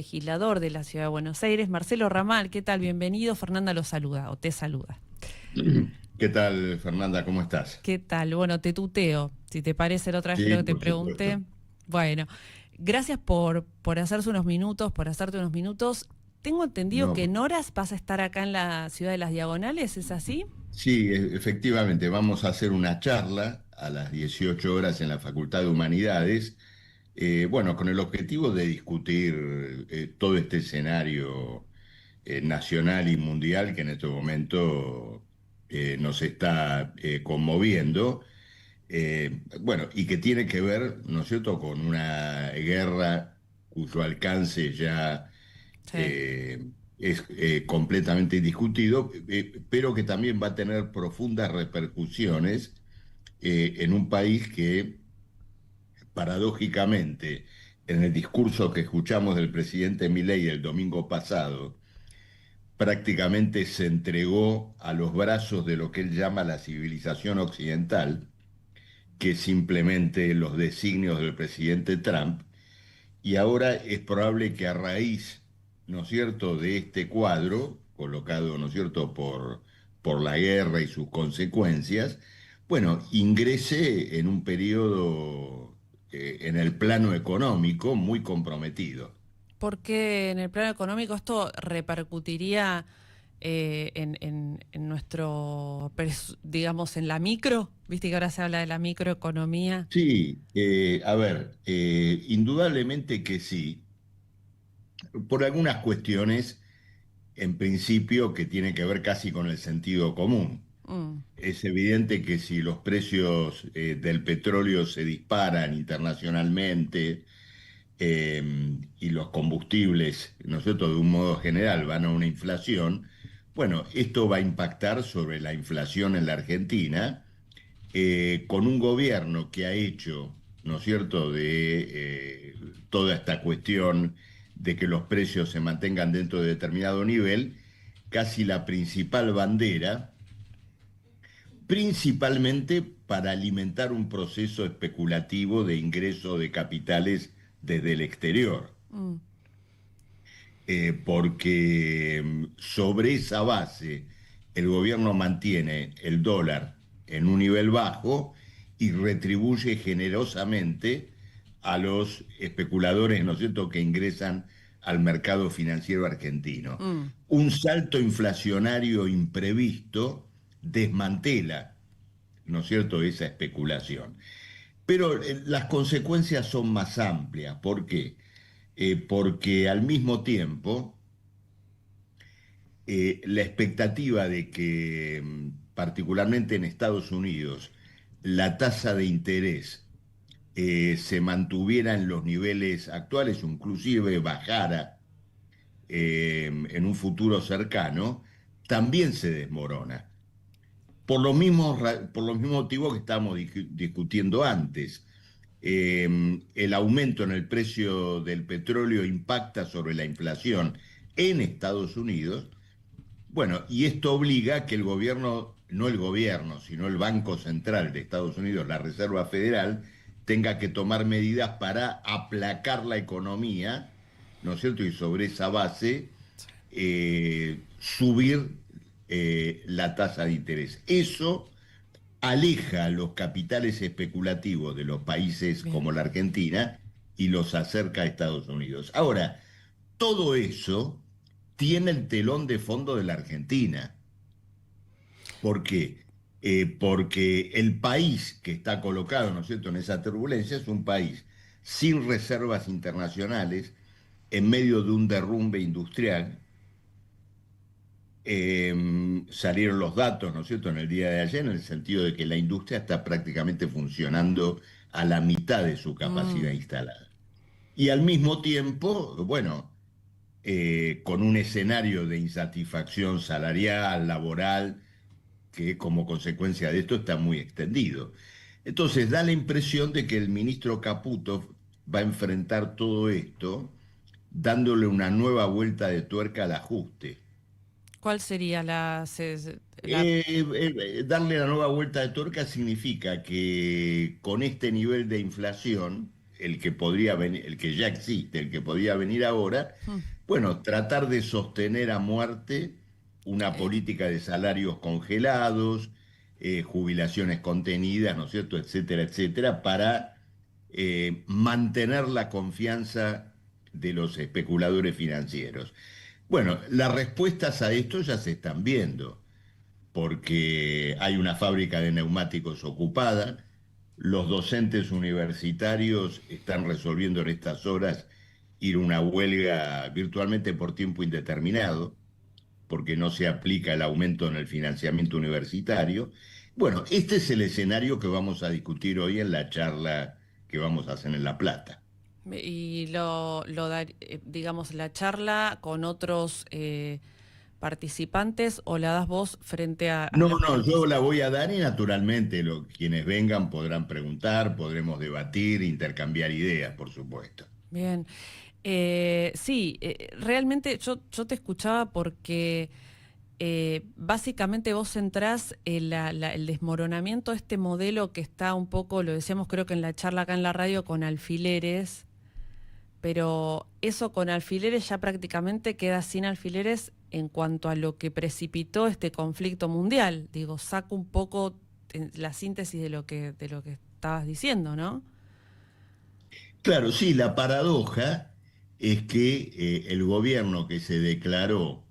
legislador de la Ciudad de Buenos Aires. Marcelo Ramal, ¿qué tal? Bienvenido. Fernanda lo saluda, o te saluda. ¿Qué tal, Fernanda? ¿Cómo estás? ¿Qué tal? Bueno, te tuteo. Si te parece, la otra vez creo Sí, que te por pregunté. supuesto. Bueno, gracias por hacerse unos minutos, por hacerte unos minutos. Tengo entendido que No, en horas vas a estar acá en la Ciudad de las Diagonales, ¿es así? sí, efectivamente, vamos a hacer una charla a las 18 horas en la Facultad de Humanidades, bueno, con el objetivo de discutir todo este escenario nacional y mundial que en este momento nos está conmoviendo, bueno, y que tiene que ver, ¿no es cierto?, con una guerra cuyo alcance ya Sí. es completamente discutido, pero que también va a tener profundas repercusiones en un país que, paradójicamente, en el discurso que escuchamos del presidente Milei el domingo pasado, prácticamente se entregó a los brazos de lo que él llama la civilización occidental, que es simplemente los designios del presidente Trump. Y ahora es probable que a raíz, ¿no es cierto?, de este cuadro, colocado, ¿no es cierto?, por la guerra y sus consecuencias, bueno, ingrese en un periodo en el plano económico muy comprometido. Porque en el plano económico esto repercutiría en nuestro, digamos, en la micro, viste que ahora se habla de la microeconomía. Sí, a ver, indudablemente que sí, por algunas cuestiones, en principio, que tienen que ver casi con el sentido común. Mm, Es evidente que si los precios del petróleo se disparan internacionalmente y los combustibles, ¿no es cierto?, de un modo general van a una inflación, bueno, esto va a impactar sobre la inflación en la Argentina, con un gobierno que ha hecho, ¿no es cierto?, de toda esta cuestión de que los precios se mantengan dentro de determinado nivel, casi la principal bandera, principalmente para alimentar un proceso especulativo de ingreso de capitales desde el exterior. mm. Porque sobre esa base el gobierno mantiene el dólar en un nivel bajo y retribuye generosamente a los especuladores, ¿no es cierto?, que ingresan al mercado financiero argentino. Mm. Un salto inflacionario imprevisto desmantela, ¿no es cierto?, esa especulación. Pero las consecuencias son más amplias. ¿Por qué? Porque al mismo tiempo la expectativa de que, particularmente en Estados Unidos, la tasa de interés se mantuviera en los niveles actuales o inclusive bajara en un futuro cercano, también se desmorona. Por los mismos motivos que estábamos discutiendo antes. El aumento en el precio del petróleo impacta sobre la inflación en Estados Unidos. Bueno, y esto obliga a que el gobierno, no el gobierno, sino el Banco Central de Estados Unidos, la Reserva Federal, tenga que tomar medidas para aplacar la economía, ¿no es cierto? Y sobre esa base subir la tasa de interés. Eso aleja a los capitales especulativos de los países Bien. como la Argentina y los acerca a Estados Unidos. Ahora, todo eso tiene el telón de fondo de la Argentina. ¿Por qué? Porque el país que está colocado, ¿no es cierto?, en esa turbulencia es un país sin reservas internacionales, en medio de un derrumbe industrial. Salieron los datos, ¿no es cierto?, en el día de ayer, en el sentido de que la industria está prácticamente funcionando a la mitad de su capacidad Mm. instalada. Y al mismo tiempo, bueno, con un escenario de insatisfacción salarial, laboral, que como consecuencia de esto está muy extendido. Entonces da la impresión de que el ministro Caputo va a enfrentar todo esto dándole una nueva vuelta de tuerca al ajuste. ¿Cuál sería la... Darle la nueva vuelta de tuerca significa que con este nivel de inflación, el que podría venir, el que ya existe, el que podría venir ahora, Mm. bueno, tratar de sostener a muerte una Eh, política de salarios congelados, jubilaciones contenidas, ¿no es cierto?, etcétera, etcétera, para mantener la confianza de los especuladores financieros. Bueno, las respuestas a esto ya se están viendo porque hay una fábrica de neumáticos ocupada, los docentes universitarios están resolviendo en estas horas ir a una huelga virtualmente por tiempo indeterminado, porque no se aplica el aumento en el financiamiento universitario. Bueno, este es el escenario que vamos a discutir hoy en la charla que vamos a hacer en La Plata. y digamos, la charla con otros participantes o la das vos frente a No, los no, yo medios. la voy a dar y naturalmente quienes vengan podrán preguntar, podremos debatir, intercambiar ideas, por supuesto. Bien. Sí, realmente yo te escuchaba porque básicamente vos centrás el desmoronamiento de este modelo que está un poco, lo decíamos creo que en la charla acá en la radio, con alfileres, pero eso con alfileres ya prácticamente queda sin alfileres en cuanto a lo que precipitó este conflicto mundial. Digo, saco un poco la síntesis de lo que estabas diciendo, ¿no? Claro, sí, la paradoja es que el gobierno que se declaró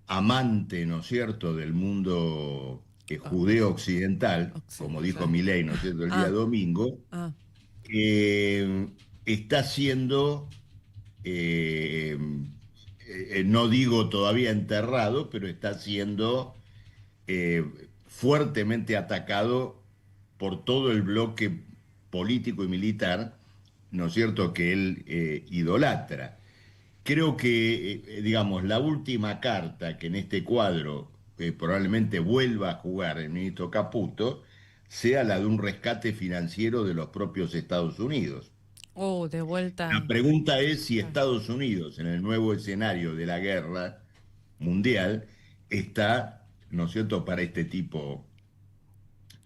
amante, ¿no es cierto?, del mundo Ah, bueno, judeo-occidental, como dijo claro. Milei, ¿no es cierto?, el día Ah, domingo, ah, eh, está siendo, no digo todavía enterrado, pero está siendo fuertemente atacado por todo el bloque político y militar, ¿no es cierto?, que él idolatra. Creo que, digamos, la última carta que en este cuadro probablemente vuelva a jugar el ministro Caputo sea la de un rescate financiero de los propios Estados Unidos. oh, de La vuelta. pregunta es si Claro. Estados Unidos, en el nuevo escenario de la guerra mundial, está, ¿no es cierto?, para este tipo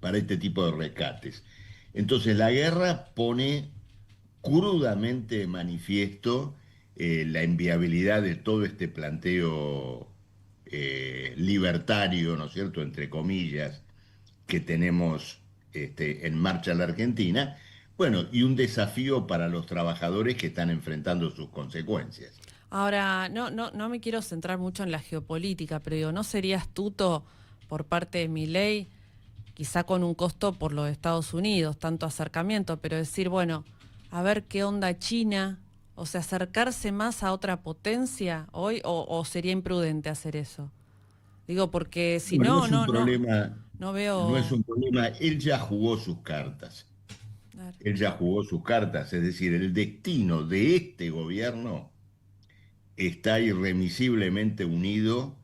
de rescates. Entonces, la guerra pone crudamente de manifiesto la inviabilidad de todo este planteo libertario, ¿no es cierto?, entre comillas, que tenemos en marcha en la Argentina, bueno, y un desafío para los trabajadores que están enfrentando sus consecuencias. Ahora, no me quiero centrar mucho en la geopolítica, pero digo, ¿no sería astuto por parte de Milei, quizá con un costo por lo de Estados Unidos, tanto acercamiento, pero decir, bueno, a ver qué onda China, o sea, acercarse más a otra potencia hoy, o sería imprudente hacer eso? Digo, porque si No, no no, es un problema, no no es veo. un problema, él ya jugó sus cartas, Claro. él ya jugó sus cartas, es decir, el destino de este gobierno está irremisiblemente unido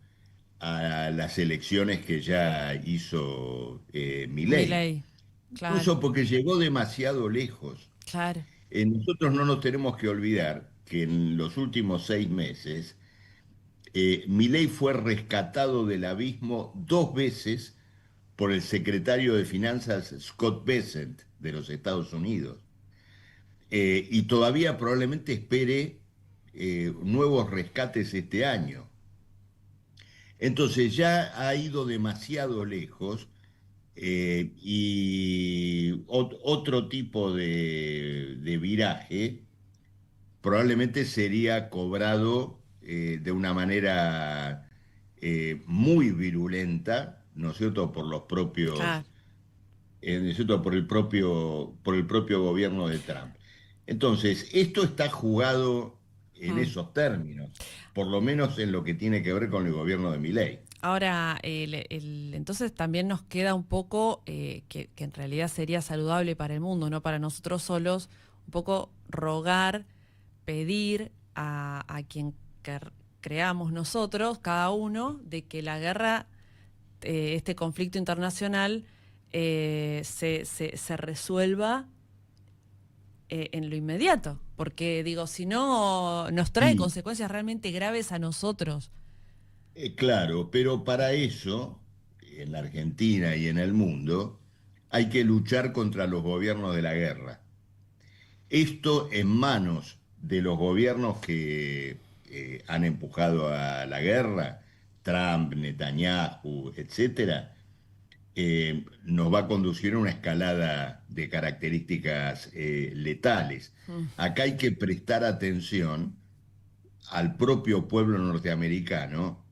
a las elecciones que ya hizo Milei. Milei, claro, Incluso porque llegó demasiado lejos. claro. Nosotros no nos tenemos que olvidar que en los últimos 6 meses Milei fue rescatado del abismo 2 veces por el secretario de Finanzas Scott Bessent de los Estados Unidos. Y todavía probablemente espere nuevos rescates este año. Entonces ya ha ido demasiado lejos y otro tipo de viraje probablemente sería cobrado de una manera muy virulenta, ¿no es cierto?, por los propios, Claro. ¿no es cierto?, por el propio gobierno de Trump. Entonces, esto está jugado en Mm. esos términos, por lo menos en lo que tiene que ver con el gobierno de Milei. Ahora, entonces también nos queda un poco, que en realidad sería saludable para el mundo, no para nosotros solos, un poco rogar, pedir a quien creamos nosotros, cada uno, de que la guerra, este conflicto internacional, se resuelva en lo inmediato, porque digo, si no, nos trae Sí, consecuencias realmente graves a nosotros. claro, pero para eso, en la Argentina y en el mundo, hay que luchar contra los gobiernos de la guerra. Esto en manos de los gobiernos que han empujado a la guerra, Trump, Netanyahu, etcétera, nos va a conducir a una escalada de características letales. Mm, Acá hay que prestar atención al propio pueblo norteamericano,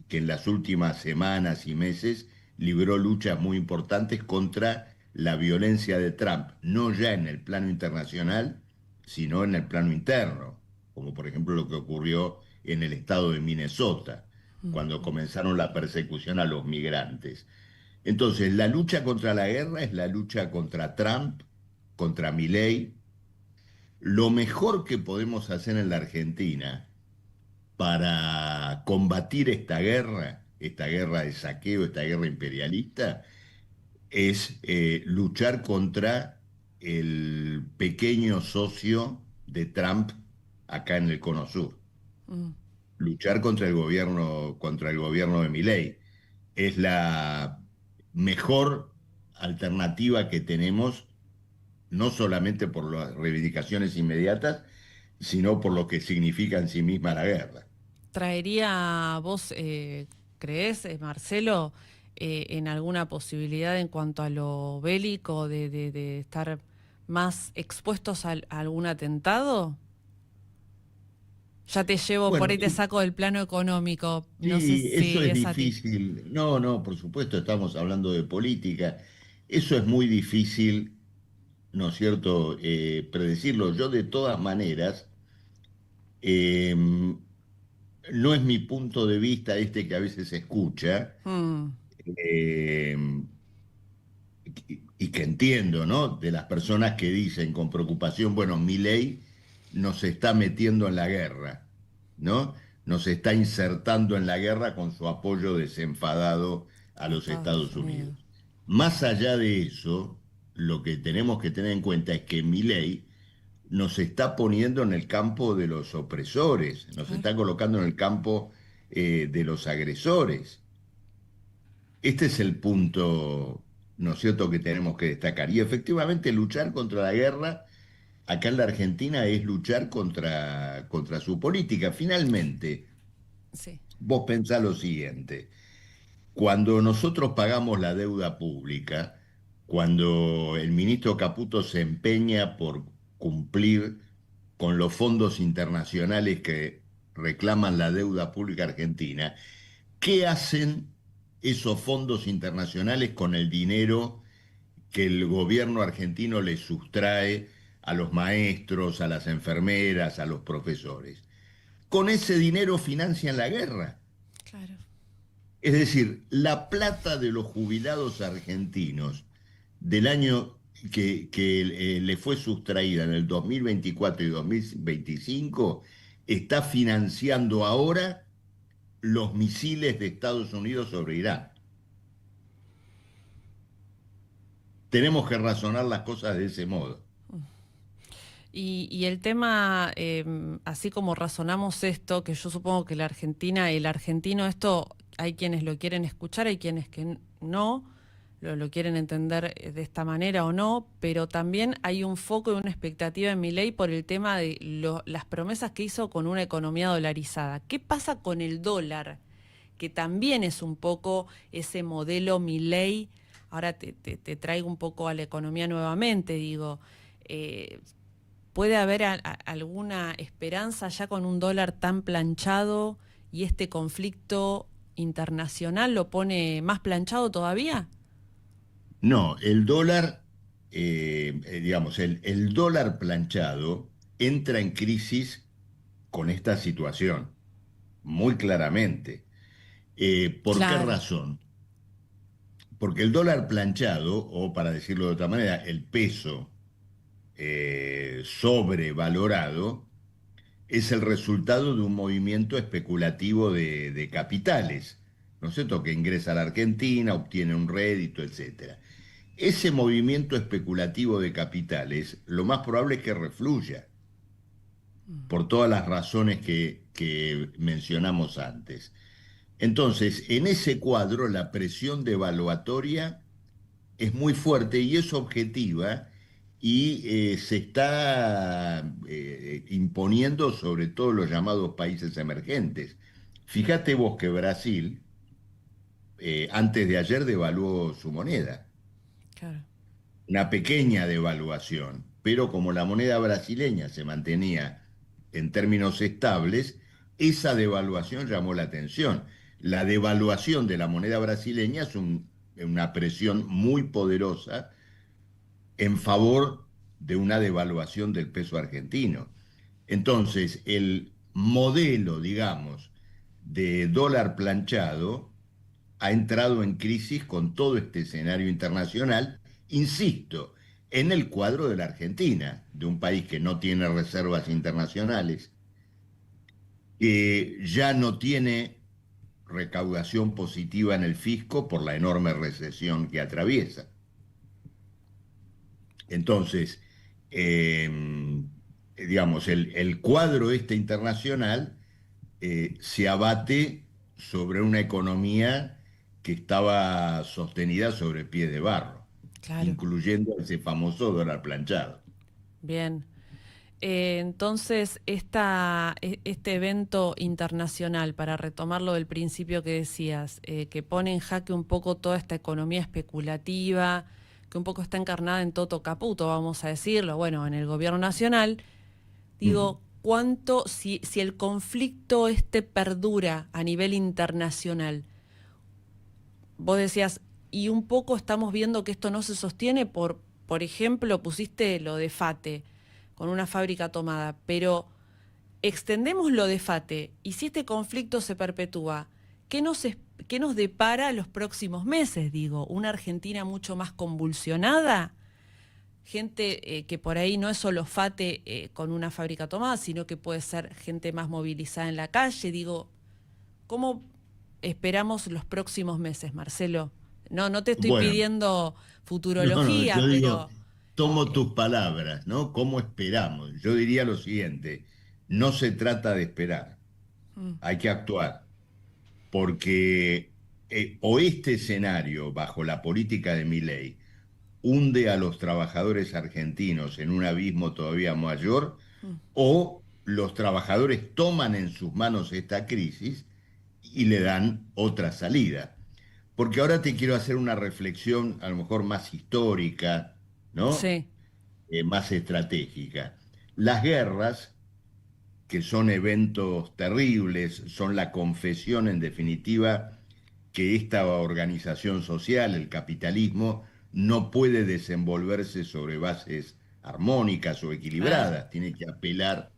que en las últimas semanas y meses libró luchas muy importantes contra la violencia de Trump, no ya en el plano internacional, sino en el plano interno, como por ejemplo lo que ocurrió en el estado de Minnesota, mm, cuando mm. comenzaron la persecución a los migrantes. Entonces, la lucha contra la guerra es la lucha contra Trump, contra Milei. Lo mejor que podemos hacer en la Argentina para combatir esta guerra de saqueo, esta guerra imperialista, es luchar contra el pequeño socio de Trump acá en el Cono Sur, Mm. luchar contra el gobierno de Milei. Es la mejor alternativa que tenemos, no solamente por las reivindicaciones inmediatas, sino por lo que significa en sí misma la guerra. ¿Traería vos, creés, Marcelo, en alguna posibilidad en cuanto a lo bélico de estar más expuestos a algún atentado? Ya te llevo, por Bueno, ahí te saco del plano económico. No sé sí, eso si es es a ti. difícil. No, no, por supuesto, estamos hablando de política. Eso es muy difícil, ¿no es cierto?, predecirlo. Yo, de todas maneras, eh, no es mi punto de vista este que a veces se escucha, Mm, eh, y que entiendo, ¿no? De las personas que dicen con preocupación, bueno, Milei nos está metiendo en la guerra, ¿no? Nos está insertando en la guerra con su apoyo desenfadado a los Estados Estados Unidos. Unidos. Más allá de eso, lo que tenemos que tener en cuenta es que Milei nos está poniendo en el campo de los opresores, nos Claro. está colocando en el campo de los agresores. Este es el punto, ¿no es cierto?, que tenemos que destacar. Y efectivamente, luchar contra la guerra acá en la Argentina es luchar contra su política. Finalmente, Sí. vos pensás lo siguiente: cuando nosotros pagamos la deuda pública, cuando el ministro Caputo se empeña por cumplir con los fondos internacionales que reclaman la deuda pública argentina, ¿qué hacen esos fondos internacionales con el dinero que el gobierno argentino le sustrae a los maestros, a las enfermeras, a los profesores? Con ese dinero financian la guerra. Claro. Es decir, la plata de los jubilados argentinos del año que le fue sustraída en el 2024 y 2025 está financiando ahora los misiles de Estados Unidos sobre Irán. Tenemos que razonar las cosas de ese modo. Y el tema, así como razonamos esto, que yo supongo que la Argentina, el argentino, esto hay quienes lo quieren escuchar, hay quienes que no, lo quieren entender de esta manera o no, pero también hay un foco y una expectativa en Milei por el tema de las promesas que hizo con una economía dolarizada. ¿Qué pasa con el dólar? Que también es un poco ese modelo Milei. Ahora te traigo un poco a la economía nuevamente, digo. eh, ¿Puede haber alguna esperanza ya con un dólar tan planchado y este conflicto internacional lo pone más planchado todavía? No, el dólar, digamos, el dólar planchado entra en crisis con esta situación, muy claramente. ¿Por qué Claro. razón? Porque el dólar planchado, o para decirlo de otra manera, el peso sobrevalorado, es el resultado de un movimiento especulativo de capitales, ¿no es cierto?, que ingresa a la Argentina, obtiene un rédito, etcétera. Ese movimiento especulativo de capitales, lo más probable es que refluya, por todas las razones que mencionamos antes. Entonces, en ese cuadro, la presión devaluatoria es muy fuerte y es objetiva y se está imponiendo sobre todo los llamados países emergentes. Fíjate vos que Brasil, antes de ayer, devaluó su moneda, Claro. una pequeña devaluación, pero como la moneda brasileña se mantenía en términos estables, esa devaluación llamó la atención. La devaluación de la moneda brasileña es una presión muy poderosa en favor de una devaluación del peso argentino. Entonces, el modelo, digamos, de dólar planchado ha entrado en crisis con todo este escenario internacional, insisto, en el cuadro de la Argentina, de un país que no tiene reservas internacionales, que ya no tiene recaudación positiva en el fisco por la enorme recesión que atraviesa. Entonces, eh, digamos, el cuadro este internacional se abate sobre una economía que estaba sostenida sobre pies de barro, Claro. incluyendo ese famoso dólar planchado. Bien. Entonces, este evento internacional, para retomarlo del principio que decías, que pone en jaque un poco toda esta economía especulativa, que un poco está encarnada en Toto Caputo, vamos a decirlo, bueno, en el gobierno nacional, Mm. digo, ¿cuánto, si el conflicto este perdura a nivel internacional? Vos decías, y un poco estamos viendo que esto no se sostiene por ejemplo, pusiste lo de Fate, con una fábrica tomada, pero extendemos lo de Fate, y si este conflicto se perpetúa, ¿qué nos depara los próximos meses? Digo, una Argentina mucho más convulsionada, gente que por ahí no es solo Fate con una fábrica tomada, sino que puede ser gente más movilizada en la calle. Digo, ¿cómo esperamos los próximos meses, Marcelo? No, no te estoy Bueno, pidiendo no, no, futurología, yo digo, pero tomo eh, tus palabras, ¿no? ¿Cómo esperamos? Yo diría lo siguiente, no se trata de esperar, mm, hay que actuar, porque o este escenario bajo la política de Milei hunde a los trabajadores argentinos en un abismo todavía mayor, mm, o los trabajadores toman en sus manos esta crisis y le dan otra salida. Porque ahora te quiero hacer una reflexión a lo mejor más histórica, ¿no? sí, Más estratégica. Las guerras, que son eventos terribles, son la confesión en definitiva que esta organización social, el capitalismo, no puede desenvolverse sobre bases armónicas o claro, equilibradas, tiene que apelar,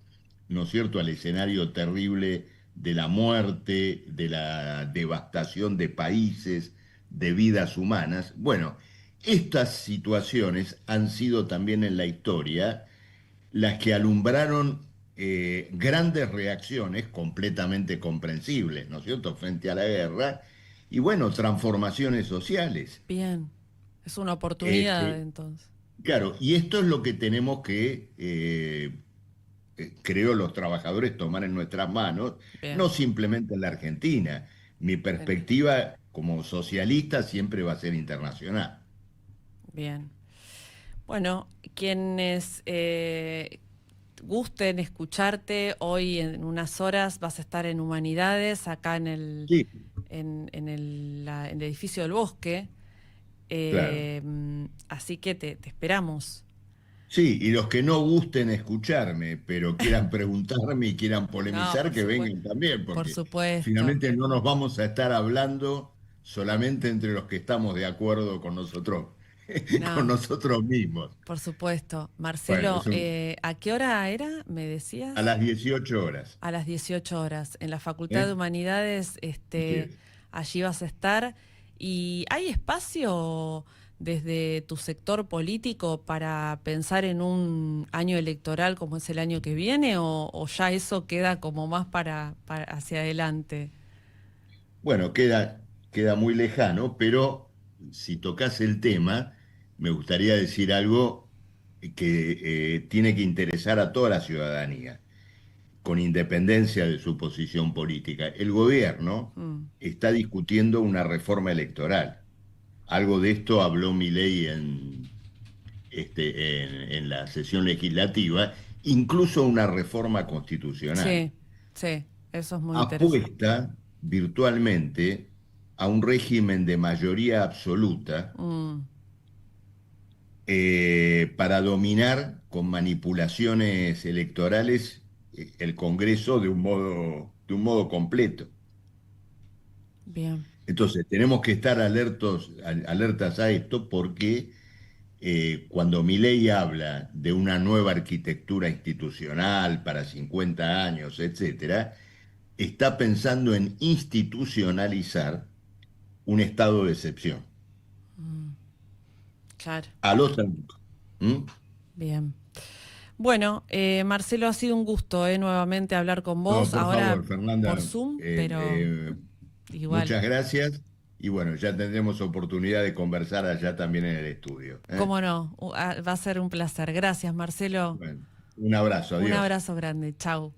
¿no es cierto?, al escenario terrible de la muerte, de la devastación de países, de vidas humanas. Bueno, estas situaciones han sido también en la historia las que alumbraron grandes reacciones completamente comprensibles, ¿no es cierto?, frente a la guerra, y bueno, transformaciones sociales. bien. Es una oportunidad Este, entonces. claro, y esto es lo que tenemos que, creo, los trabajadores tomar en nuestras manos, no Bien, simplemente en la Argentina. Mi bien, perspectiva como socialista siempre va a ser internacional. bien. Bueno, quienes gusten escucharte, hoy en unas horas vas a estar en Humanidades, acá Sí, en el edificio del Bosque. claro. Así que te esperamos. Sí, y los que no gusten escucharme, pero quieran preguntarme y quieran No, polemizar, que vengan también, por porque supuesto. finalmente no nos vamos a estar hablando solamente entre los que estamos de acuerdo con nosotros, con No, nosotros mismos. por supuesto. Bueno, Marcelo, ¿a qué hora era? ¿Me a decías? las 18 horas. A las 18 horas. En la Facultad de ¿Eh? Humanidades, Así es. allí vas a estar. ¿Y hay espacio desde tu sector político para pensar en un año electoral como es el año que viene o ya eso queda como más para hacia adelante? Bueno, queda muy lejano, pero si tocas el tema, me gustaría decir algo que tiene que interesar a toda la ciudadanía, con independencia de su posición política. El gobierno Mm, está discutiendo una reforma electoral. Algo de esto habló Milei en la sesión legislativa, incluso una reforma constitucional. Sí, sí, eso es muy interesante. Apuesta virtualmente a un régimen de mayoría absoluta Mm, para dominar con manipulaciones electorales el Congreso de un modo completo. bien. Entonces, tenemos que estar alertas a esto porque cuando Milei habla de una nueva arquitectura institucional para 50 años, etcétera, está pensando en institucionalizar un estado de excepción Claro, a los trancos. ¿Mm? bien. Bueno, Marcelo, ha sido un gusto, nuevamente hablar con No, vos, por ahora favor, por Fernanda, Zoom, pero igual. muchas gracias y bueno, ya tendremos oportunidad de conversar allá también en el estudio. ¿Eh? Cómo no, va a ser un placer. Gracias, Marcelo. Bueno, un abrazo, Un adiós. abrazo grande. Chau.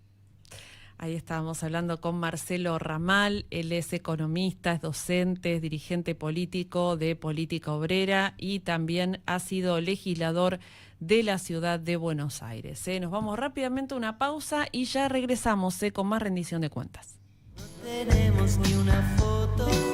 Ahí estábamos hablando con Marcelo Ramal. Él es economista, es docente, es dirigente político de Política Obrera y también ha sido legislador de la ciudad de Buenos Aires. Nos vamos rápidamente a una pausa y ya regresamos con más rendición de cuentas. No tenemos ni una foto.